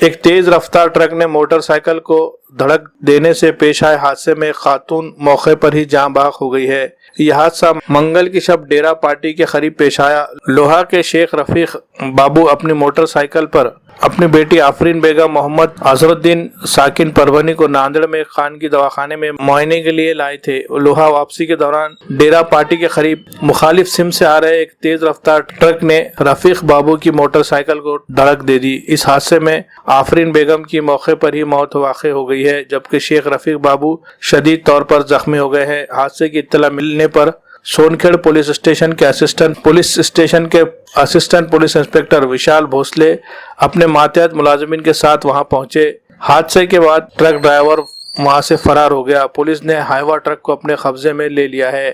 ایک تیز رفتار ٹرک نے موٹر سائیکل کو دھڑک دینے سے پیش آئے حادثے میں خاتون موقع پر ہی جاں بحق ہو گئی ہے۔ یہ حادثہ منگل کی شب ڈیرہ پارٹی کے قریب پیش آیا۔ لوہا کے شیخ رفیق بابو اپنی موٹر سائیکل پر اپنی بیٹی آفرین بیگم محمد اظہر الدین ساکن پربھنی کو ناندیڑ میں خانگی دواخانے میں معائنے کے لیے لائے تھے۔ لوہا واپسی کے دوران ڈیرہ پارٹی کے قریب مخالف سمت سے آ رہے ایک تیز رفتار ٹرک نے رفیق بابو کی موٹر سائیکل کو دھڑک دے دی۔ اس حادثے میں آفرین بیگم کی موقع پر ہی موت واقع ہو گئی ہے، جبکہ شیخ رفیق بابو شدید طور پر زخمی ہو گئے ہیں۔ حادثے کی اطلاع ملنے پر سونکھیڑ پولیس اسٹیشن کے اسسٹنٹ پولیس انسپکٹر وشال بھوسلے اپنے ماتحت ملازمین کے ساتھ وہاں پہنچے۔ حادثے کے بعد ٹرک ڈرائیور وہاں سے فرار ہو گیا۔ پولیس نے ہائیوا ٹرک کو اپنے قبضے میں لے لیا ہے۔